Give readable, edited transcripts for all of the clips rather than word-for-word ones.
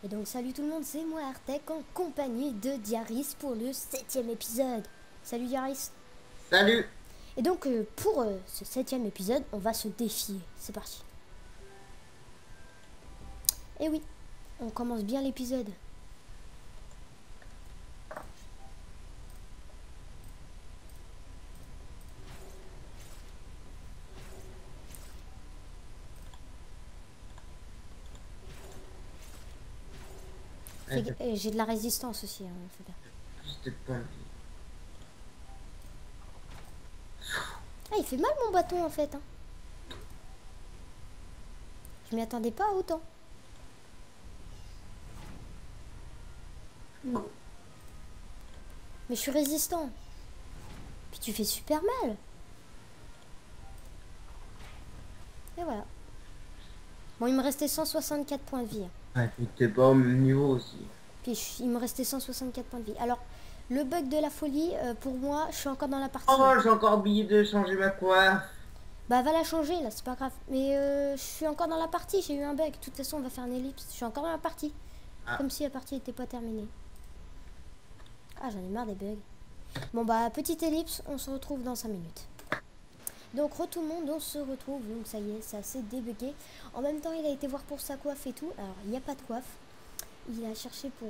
Et donc salut tout le monde, c'est moi Artek en compagnie de Diaris pour le 7e épisode. Salut Diaris. Salut. Et donc pour ce 7e épisode, on va se défier. C'est parti. Et oui, on commence bien l'épisode. J'ai de la résistance aussi. Hein, Plus de points de vie. Ah, il fait mal mon bâton en fait. Hein. Je m'y attendais pas autant. Non. Mais je suis résistant. Puis tu fais super mal. Et voilà. Bon, il me restait 164 points de vie. Hein. Ouais, puis t'es pas au même niveau aussi. Puis il me restait 164 points de vie. Alors, le bug de la folie, pour moi, je suis encore dans la partie. Oh, j'ai encore oublié de changer ma coiffe. Bah, va la changer, là, c'est pas grave. Mais je suis encore dans la partie, j'ai eu un bug. De toute façon, on va faire une ellipse. Je suis encore dans la partie. Ah. Comme si la partie n'était pas terminée. Ah, j'en ai marre des bugs. Bon, bah, petite ellipse, on se retrouve dans 5 minutes. Donc, tout le monde, on se retrouve. Donc, ça y est, ça s'est débugué. En même temps, il a été voir pour sa coiffe et tout. Alors, il n'y a pas de coiffe. Il a cherché pour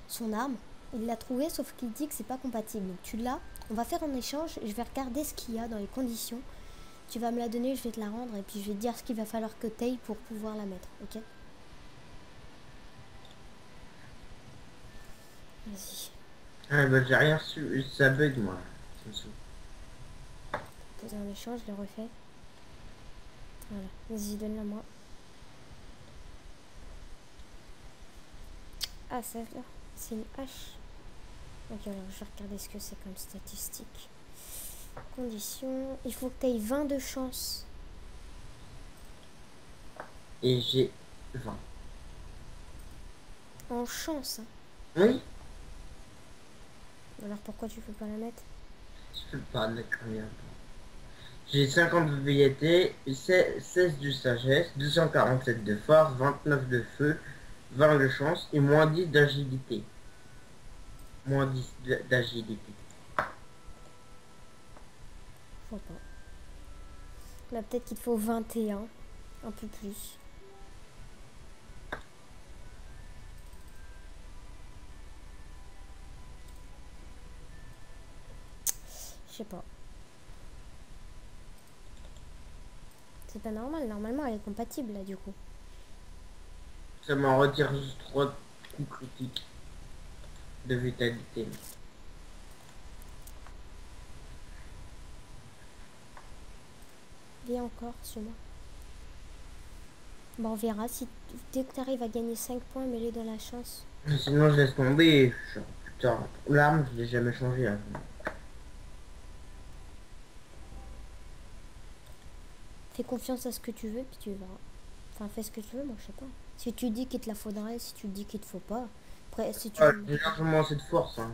son arme. Il l'a trouvé, sauf qu'il dit que c'est pas compatible. Donc, tu l'as. On va faire un échange. Je vais regarder ce qu'il y a dans les conditions. Tu vas me la donner, je vais te la rendre. Et puis, je vais te dire ce qu'il va falloir que tu ailles pour pouvoir la mettre. Ok? Vas-y. Ah, bah, j'ai rien reçu. Ça bug, moi. Ça me saoule. Poser un échange, je le refais. Voilà. Vas-y, donne-la moi. Ah, ça là. C'est une hache. Ok, alors je vais regarder ce que c'est comme statistique. Conditions. Il faut que tu aies 20 de chance. Et j'ai 20. En chance. Hein. Oui. Alors pourquoi tu peux pas la mettre? Je peux pas mettre combien. J'ai 50 de vitalité, 16 de sagesse, 247 de force, 29 de feu, 20 de chance et moins 10 d'agilité. Moins 10 d'agilité. Je vois pas. Là, peut-être qu'il te faut 21. Un peu plus. Je sais pas. C'est pas normal. Normalement, elle est compatible là, du coup. Ça m'en retire juste 3 coups critiques de vitalité. Viens encore sur moi. Bon, on verra. Si dès que tu arrives à gagner 5 points, mets-les dans la chance. Sinon je laisse tomber. Genre, putain, l'arme je l'ai jamais changé avant. Fais confiance à ce que tu veux, puis tu verras. Enfin, fais ce que tu veux, moi je sais pas. Si tu dis qu'il te la faudrait, si tu dis qu'il te faut pas. Après, si tu. J'ai largement assez de force. Hein.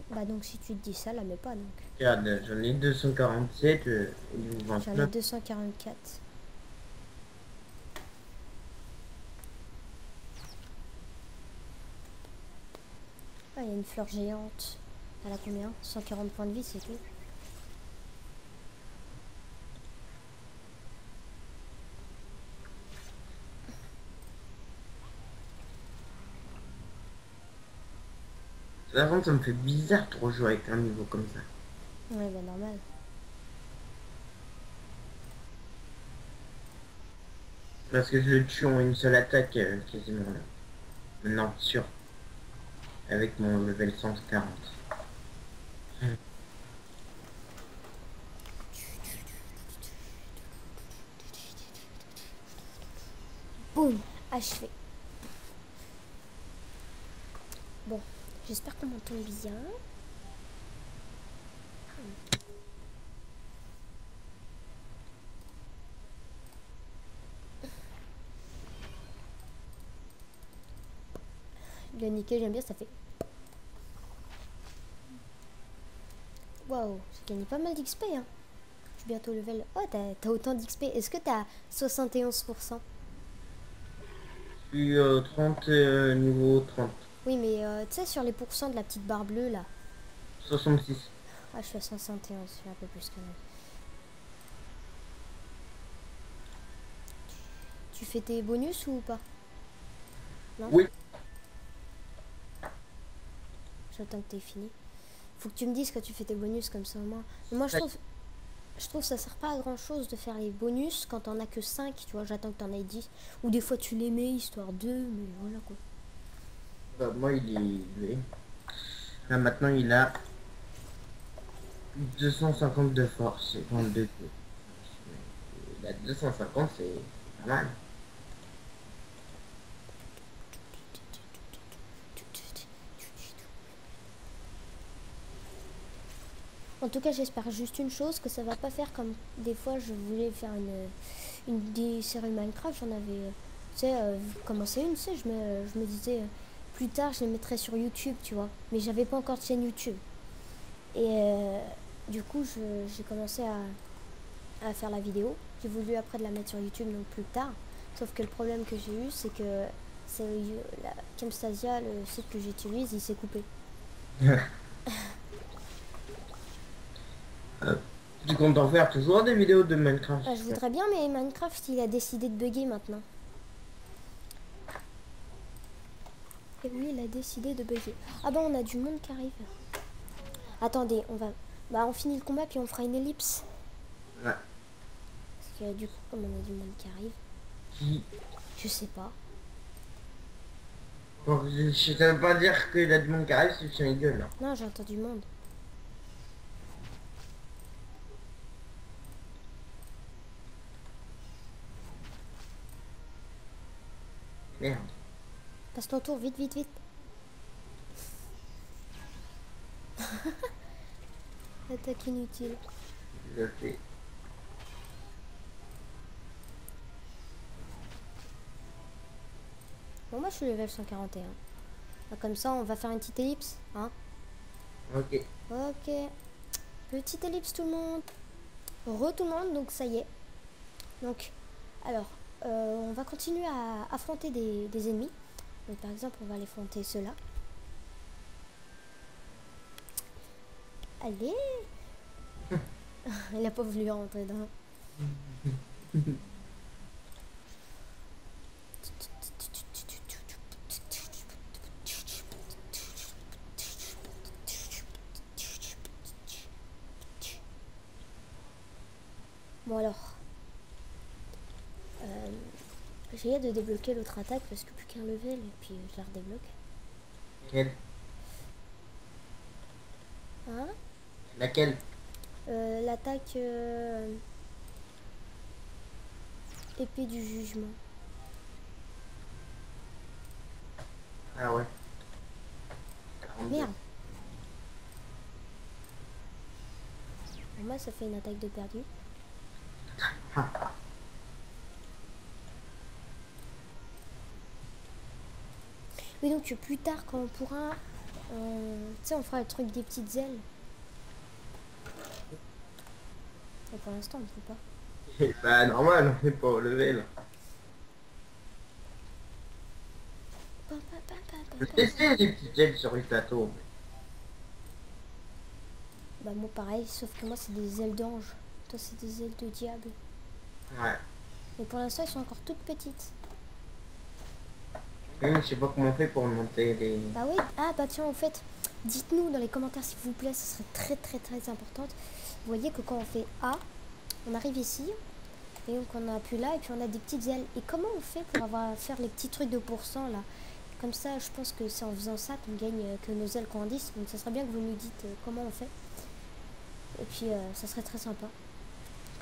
Bah, donc si tu te dis ça, la mets pas donc. Regarde, j'en ai 247 et J'en ai 29. 244. Ah, il y a une fleur géante. Elle a combien? 140 points de vie, c'est tout. Par contre, ça me fait bizarre de rejouer avec un niveau comme ça. Ouais, bah normal. Parce que je le tue en une seule attaque quasiment là. Maintenant, sûr. Avec mon level 140. Boum, achevé. Bon, j'espère qu'on m'entend bien. Le nickel, j'aime bien, ça fait. Waouh, j'ai gagné pas mal d'XP, hein. Je suis bientôt level. Oh, t'as autant d'XP. Est-ce que t'as 71%? Puis 30, niveau 30. Oui, mais tu sais, sur les pourcents de la petite barre bleue, là. 66. Ah, je suis à 171, je suis un peu plus quand même. Tu fais tes bonus ou pas? Non? Oui. J'attends que t'aies fini. Faut que tu me dises quand tu fais tes bonus comme ça, moi. Moi, je trouve que ça sert pas à grand chose de faire les bonus quand t'en as que 5, tu vois. J'attends que t'en aies 10. Ou des fois tu les mets histoire de, mais voilà quoi. Bah, moi, il est élevé. Là, maintenant, il a 250 de force et 22 coups. Il a 250, c'est pas mal. En tout cas, j'espère juste une chose, que ça va pas faire comme des fois je voulais faire des séries Minecraft. J'en avais, tu sais, commencé une, tu sais, je me disais, plus tard, je les mettrai sur YouTube, tu vois. Mais j'avais pas encore de chaîne YouTube. Et du coup, j'ai commencé à faire la vidéo. J'ai voulu après de la mettre sur YouTube, donc plus tard. Sauf que le problème que j'ai eu, c'est que la Camstasia, le site que j'utilise, il s'est coupé. Tu comptes en faire toujours des vidéos de Minecraft? Ah, je voudrais bien, mais Minecraft, il a décidé de bugger maintenant. Et oui, il a décidé de bugger. Ah bah, on a du monde qui arrive. Attendez, on finit le combat, puis on fera une ellipse. Ouais. Parce que du coup, comme on a du monde qui arrive, Qui? je sais pas. Bon, je ne veux pas dire qu'il a du monde qui arrive, c'est sur les gueules. Là. Non, j'entends du monde. Merde. Passe ton tour, vite, vite, vite. Attaque inutile. Je fais. Bon, moi, je suis level 141. Ah, comme ça, on va faire une petite ellipse, hein. Ok. Ok. Petite ellipse, tout le monde. Tout le monde, donc ça y est. Donc, alors, on va continuer à affronter des ennemis. Donc, par exemple, on va aller affronter ceux-là. Allez. Il a pas voulu rentrer dedans. Bon alors, j'ai hâte de débloquer l'autre attaque parce que plus qu'un level et puis je la redébloque. Laquelle? Hein? Laquelle? L'attaque épée du jugement. Ah ouais. 42. Merde. Pour moi ça fait une attaque de perdu. Oui donc plus tard quand on pourra, tu sais on fera le truc des petites ailes. Et pour l'instant on ne peut pas. Bah normal, on n'est pas au level. Je testais les petites ailes sur les plateaux. Bah moi pareil, sauf que moi c'est des ailes d'ange. Toi c'est des ailes de diable. Ouais. Mais pour l'instant elles sont encore toutes petites. Je sais pas comment on fait pour monter les... Bah oui, ah bah tiens en fait, dites-nous dans les commentaires s'il vous plaît, ce serait très très très important. Vous voyez que quand on fait A, on arrive ici, et donc on appuie là, et puis on a des petites ailes. Et comment on fait pour faire les petits trucs de pourcent là? Comme ça, je pense que c'est en faisant ça qu'on gagne, que nos ailes grandissent. Donc ça serait bien que vous nous dites comment on fait. Et puis ça serait très sympa.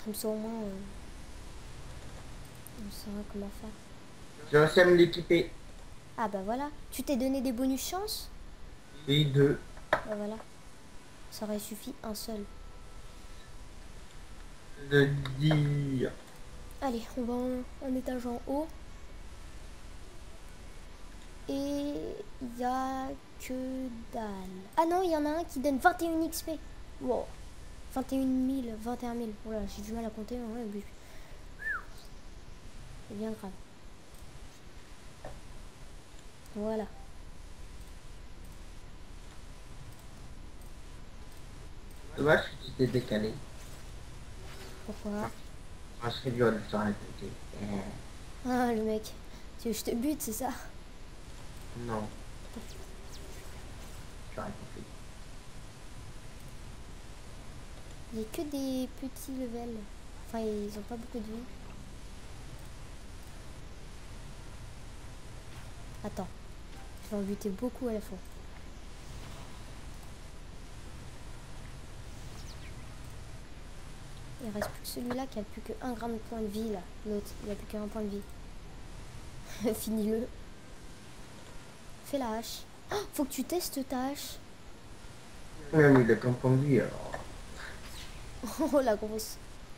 Comme ça au moins, on saura comment faire. J'ai réussi à me l'équiper. Ah bah voilà, tu t'es donné des bonus chance? Et deux. Bah voilà, ça aurait suffi un seul. De dire... Allez, on va en étage en haut. Et il y a que dalle. Ah non, il y en a un qui donne 21 XP. Wow. 21 000, 21 000. Voilà, j'ai du mal à compter. Ouais, mais... c'est bien grave. Voilà. Dommage que tu t'es décalé. Pourquoi? Moi, je serais dur de te répéter. Ah, le mec. Tu veux que je te bute, c'est ça? Non. J'aurais pas fait. Il n'y a que des petits levels. Enfin, ils ont pas beaucoup de vie. Attends. Je vais en buter beaucoup à la fois. Il reste plus que celui-là qui a plus que 1 gramme de point de vie là. L'autre, il a plus qu'un point de vie. Finis-le. Fais la hache. Oh, faut que tu testes ta hache. Même il a qu'un point de vie alors. Oh la grosse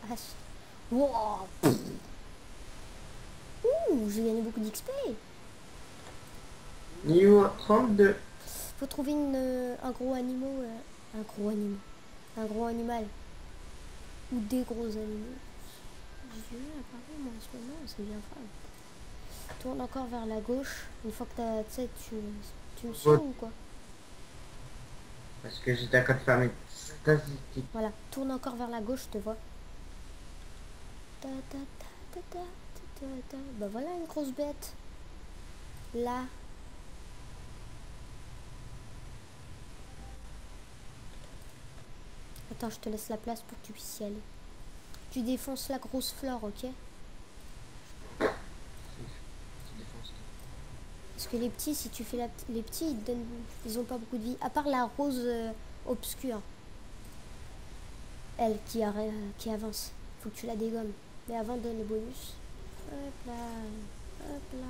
hache. Wow. Ouh, j'ai gagné beaucoup d'XP. Niveau 32. Faut trouver un gros animal. Un gros animal. Un gros animal. Ou des gros animaux. J'ai vu apparaître moi en ce moment, c'est bien grave. Tourne encore vers la gauche. Une fois que t'as. Tu sais, tu me suis ou quoi? Parce que j'étais à côté de faire mes statistiques. Voilà, tourne encore vers la gauche, je te vois. Ta, ta, ta, ta, ta, ta, ta. Bah voilà une grosse bête. Là. Attends, je te laisse la place pour que tu puisses y aller. Tu défonces la grosse fleur, ok? Parce que les petits, si tu fais les petits, ils ont pas beaucoup de vie. À part la rose obscure. Elle qui avance. Faut que tu la dégommes. Mais avant, donne le bonus. Hop là. Hop là.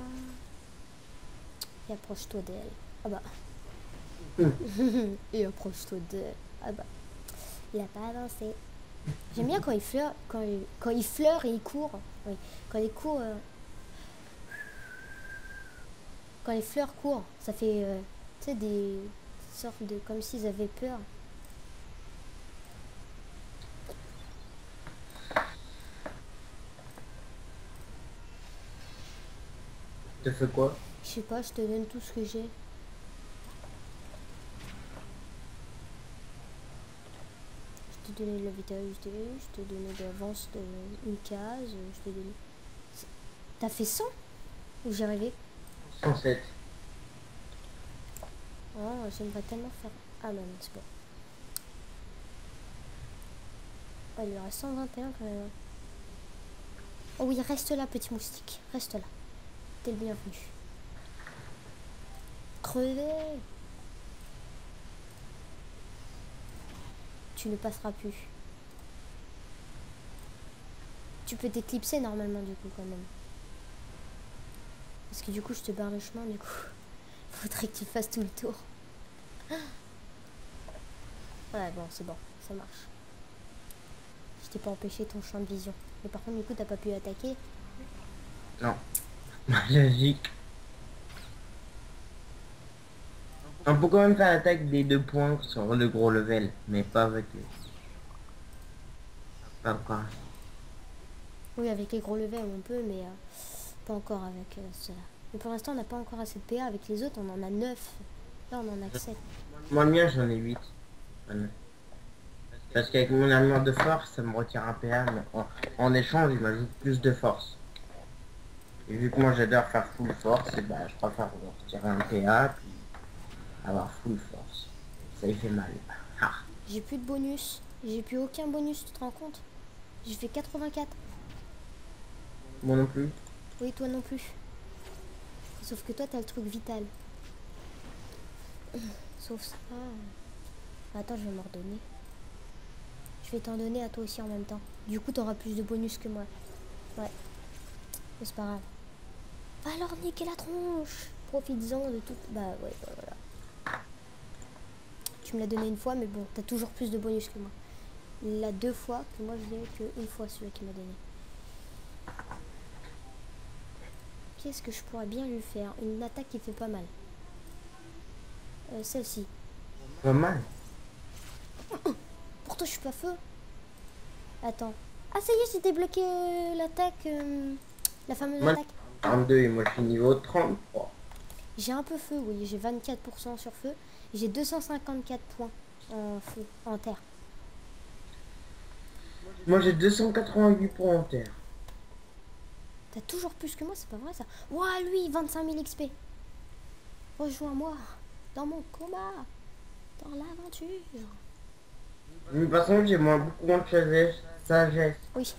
Et approche-toi d'elle. Ah bah. Et approche-toi d'elle. Ah bah. Il a pas avancé. J'aime bien quand il fleure. Quand il fleure et il court. Oui. Quand il court. Quand les fleurs courent, ça fait. Tu sais, des sortes de. Comme s'ils avaient peur. Tu fais quoi? Je sais pas, je te donne tout ce que j'ai. Je t'ai donné de la vitalité, je t'ai donné d'avance une case, je t'ai donné... T'as fait 100? Ou j'ai rêvé? 107. Oh, j'aimerais tellement faire... Ah non, c'est bon. Oh, il y aura 121 quand même. Oh oui, reste là, petit moustique. Reste là. T'es le bienvenu. Crevez! Tu ne passeras plus. Tu peux t'éclipser normalement du coup quand même. Parce que du coup je te barre le chemin du coup. Faudrait que tu fasses tout le tour. Ouais bon c'est bon, ça marche. Je t'ai pas empêché ton champ de vision. Mais par contre du coup t'as pas pu attaquer. Non. Logique. On peut quand même faire l'attaque des 2 points sur le gros level, mais pas avec les... Pas encore. Oui avec les gros levels on peut mais pas encore avec cela. Mais pour l'instant on n'a pas encore assez de PA. Avec les autres on en a 9. Là on en a que 7. Moi le mien j'en ai 8. Parce qu'avec mon armure de force ça me retire un PA, mais en échange il m'ajoute plus de force. Et vu que moi j'adore faire full force, et bah je préfère retirer un PA puis avoir full force. Ça lui fait mal. Ah. J'ai plus de bonus. J'ai plus aucun bonus, tu te rends compte? J'ai fait 84. Moi non plus. Oui, toi non plus. Sauf que toi, t'as le truc vital. Sauf ça. Attends, je vais m'en redonner. Je vais t'en donner à toi aussi en même temps. Du coup, t'auras plus de bonus que moi. Ouais. Mais c'est pas grave. Va alors niquer la tronche. Profites-en de tout. Bah ouais, bah, voilà. Tu me l'as donné une fois, mais bon, t'as toujours plus de bonus que moi. Il l'a 2 fois, que moi je l'ai qu'une fois celui qui m'a donné. Qu'est-ce que je pourrais bien lui faire? Une attaque qui fait pas mal. Celle-ci. Pas mal. Pourtant je suis pas feu. Attends. Ah ça y est, j'ai débloqué l'attaque. La fameuse attaque. 42 et moi je suis niveau 33. J'ai un peu feu, oui, j'ai 24% sur feu. J'ai 254 points en feu, en terre. Moi j'ai 288 points en terre. T'as toujours plus que moi, c'est pas vrai ça. Ouah, lui, 25 000 XP. Rejoins-moi dans mon combat, dans l'aventure. Mais par contre j'ai beaucoup moins de sagesse. Oui.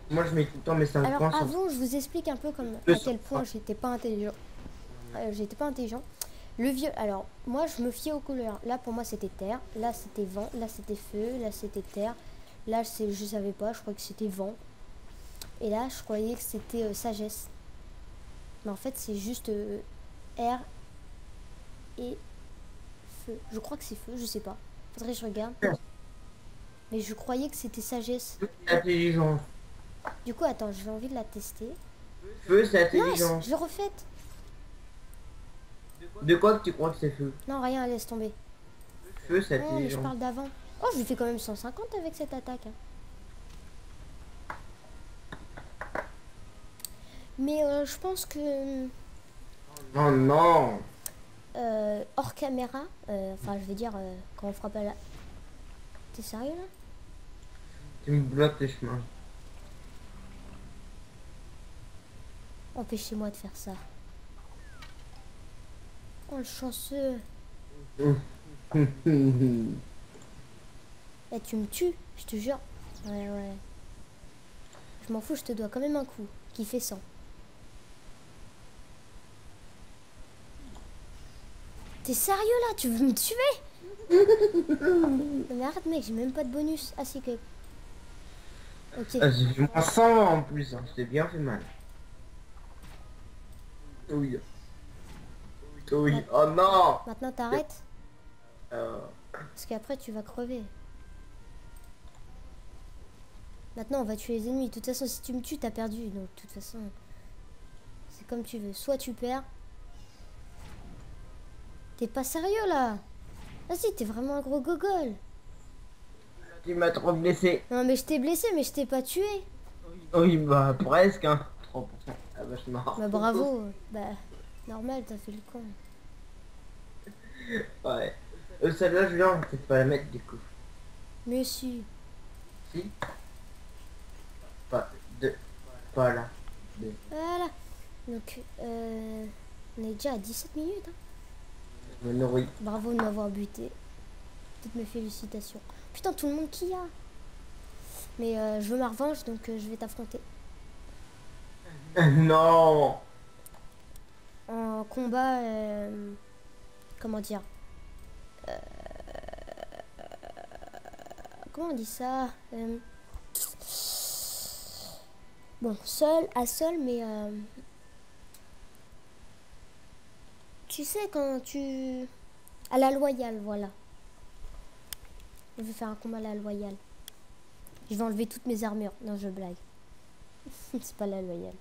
Moi je mets tout le temps mes 5 Alors points sur avant, je vous explique un peu comme le à quel point j'étais pas intelligent. J'étais pas intelligent. Le vieux, alors moi je me fiais aux couleurs. Là pour moi c'était terre, là c'était vent, là c'était feu, là c'était terre. Là je savais pas, je crois que c'était vent. Et là je croyais que c'était sagesse. Mais en fait c'est juste air et feu. Je crois que c'est feu, je sais pas. Faudrait que je regarde. Mais je croyais que c'était sagesse. Intelligence. Du coup attends, j'ai envie de la tester. Feu c'est Non, intelligence. je l'ai refaite. De quoi que tu crois que c'est feu? Non, rien, laisse tomber. Feu c'est Non, mais je intelligence. parle d'avant. Oh, je lui fais quand même 150 avec cette attaque. Hein. Mais je pense que Non, non. hors caméra, enfin je veux dire quand on frappe à la... T'es sérieux là? Tu me bloques le chemin. Empêchez-moi de faire ça. Oh le chanceux. Eh tu me tues, je te jure. Ouais ouais. Je m'en fous, je te dois quand même un coup qui fait 100. T'es sérieux là? Tu veux me tuer? Non, mais arrête mec, j'ai même pas de bonus. Ah si que... Ok. Ah, j'ai fait moins 100 en plus, hein. Je t'ai bien fait mal. Oui. Oui. Oh non. Maintenant t'arrêtes. Euh, Parce qu'après tu vas crever. Maintenant on va tuer les ennemis. De toute façon si tu me tues t'as perdu. Donc de toute façon c'est comme tu veux. Soit tu perds. T'es pas sérieux là? Vas-y t'es vraiment un gros gogol. tu m'as trop blessé. Non mais je t'ai blessé mais je t'ai pas tué. Oui, bah presque, hein. 3%. Ah bah je suis mort. Bah bravo. Bah normal t'as fait le con. Ouais. Celle-là, je viens, on va peut-être pas la mettre du coup. Mais si. Si. Pas de. Pas là. De. Voilà. Donc on est déjà à 17 minutes. Hein. Me nourris. Bravo de m'avoir buté. Toutes mes félicitations. Putain tout le monde qui a. Mais je veux ma revanche donc je vais t'affronter. Non. En combat, comment dire, comment on dit ça, bon, seul, à seul, mais tu sais quand tu, à la loyale, voilà. Je vais faire un combat à la loyale. Je vais enlever toutes mes armures. Non, je blague. C'est pas la loyale.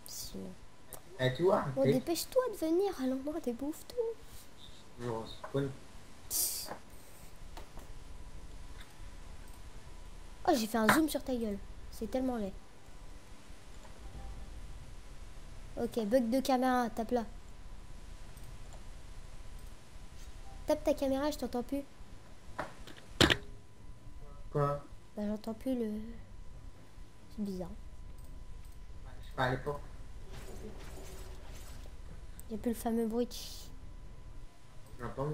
Sinon. Eh, tu vois, Bon, dépêche-toi de venir à l'endroit des bouffes-tout. je respawn. Oh, j'ai fait un zoom sur ta gueule. C'est tellement laid. Ok, bug de caméra, tape là. Tape ta caméra, je t'entends plus. Quoi? Bah, j'entends plus le... C'est bizarre. Je sais pas à l'époque. Il n'y a plus le fameux bruit. J'entends.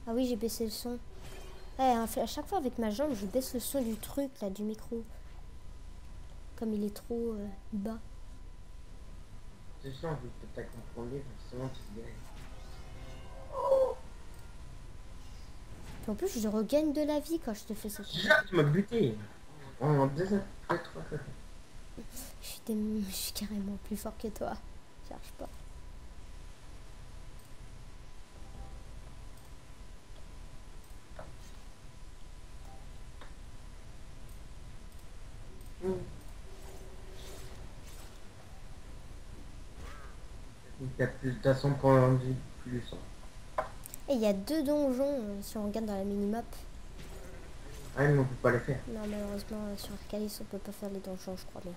Ah oui, j'ai baissé le son. À chaque fois avec ma jambe, je baisse le son du truc, là, du micro. Comme il est trop bas. C'est sûr, on peut peut-être comprendre, forcément, tu gagnes. Puis en plus, je regagne de la vie quand je te fais ça. Déjà, tu m'as buté. En 2 heures, 3 fois. Je suis carrément plus fort que toi. Cherche pas. T'as plus, t'as 100 points de vie plus. Et il y a 2 donjons si on regarde dans la minimap. Ah, mais on peut pas les faire. Non, malheureusement, sur Arcalis, on peut pas faire les donjons, je crois bien.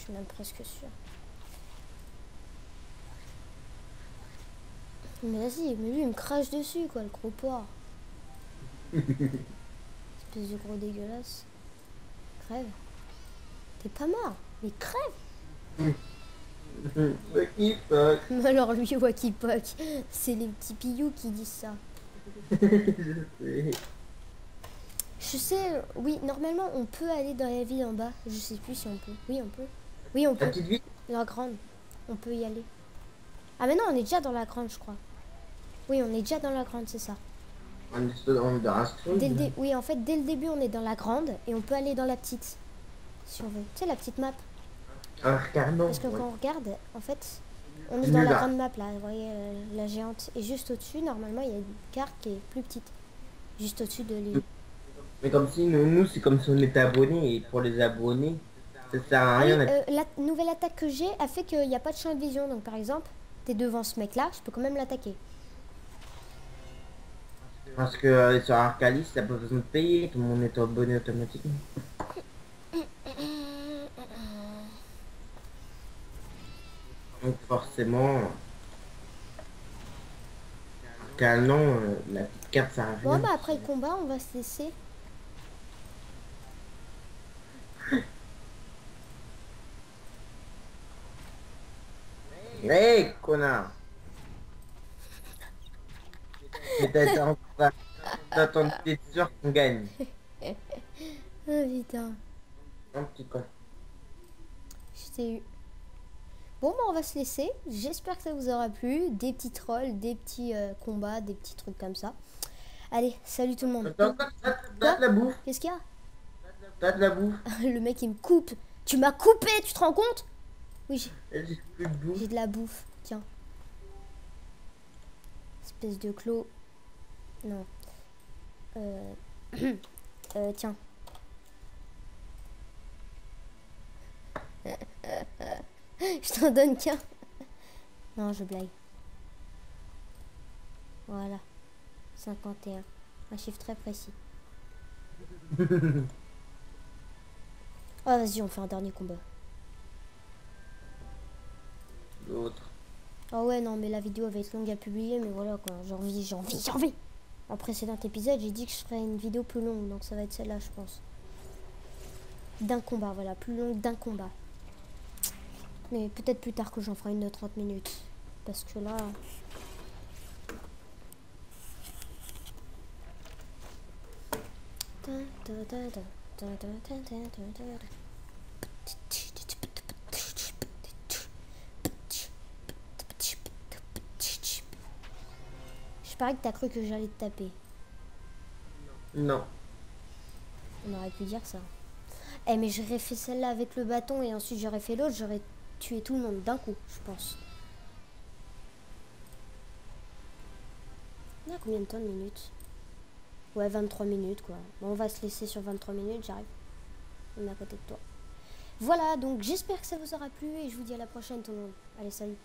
suis même presque sûre. Mais vas-y, mais lui il me crache dessus quoi, le gros porc. Espèce de gros dégueulasse. Crève. T'es pas mort, mais crève. Wacky fuck. Mais alors lui, Wacky Pock, c'est les petits pillous qui disent ça. Je sais. Je sais, oui, normalement on peut aller dans la ville en bas. Je sais plus si on peut. Oui, on peut. Oui, on La peut. petite ville. La grande. On peut y aller. Ah mais non, on est déjà dans la grande, je crois. Oui, on est déjà dans la grande, c'est ça. On est dans un stream. Oui, en fait, dès le début, on est dans la grande et on peut aller dans la petite. Si on veut. Tu sais, la petite map. Regardons. Parce que Ouais. quand on regarde, en fait, on est Nul dans la là. grande map là. Vous voyez, la géante. Et juste au-dessus, normalement, il y a une carte qui est plus petite. Juste au-dessus de l'île. Mais comme si nous c'est comme si on était abonnés et pour les abonnés, ça sert à Ah oui, rien d'être. la nouvelle attaque que j'ai a fait qu'il n'y a pas de champ de vision. Donc par exemple, t'es devant ce mec là, je peux quand même l'attaquer. Parce que sur Arcalis, t'as pas besoin de payer, tout le monde est abonné automatiquement. Donc forcément, canon, la petite carte ça Bon, rien. bah après le combat, on va se laisser. Hé, connard! Mais t'es sûr qu'on gagne. Ah putain, Un petit con. je t'ai eu. Bon, bah on va se laisser. J'espère que ça vous aura plu. Des petits trolls, des petits combats, des petits trucs comme ça. Allez, salut tout le monde. T'as de la bouffe, Qu'est-ce qu'il y a? t'as de la bouffe. Le mec il me coupe. Tu m'as coupé, tu te rends compte? Oui, J'ai plus de bouffe. j'ai de la bouffe. Tiens. Espèce de clos. Non. Tiens. Je t'en donne qu'un. Non, je blague. Voilà. 51. Un chiffre très précis. Oh, vas-y, on fait un dernier combat. L'autre. Ah ouais, non, mais la vidéo va être longue à publier, mais voilà quoi. J'ai envie. En précédent épisode, j'ai dit que je ferais une vidéo plus longue, donc ça va être celle-là, je pense. D'un combat, voilà, plus longue d'un combat. Mais peut-être plus tard que j'en ferai une de 30 minutes. Parce que là... Je parie que t'as cru que j'allais te taper. Non. On aurait pu dire ça. Eh mais j'aurais fait celle-là avec le bâton et ensuite j'aurais fait l'autre, j'aurais tué tout le monde d'un coup, je pense. On a combien de temps de minutes? Ouais, 23 minutes quoi. Bon, on va se laisser sur 23 minutes, j'arrive. On est à côté de toi. Voilà, donc j'espère que ça vous aura plu et je vous dis à la prochaine tout le monde. Allez, salut.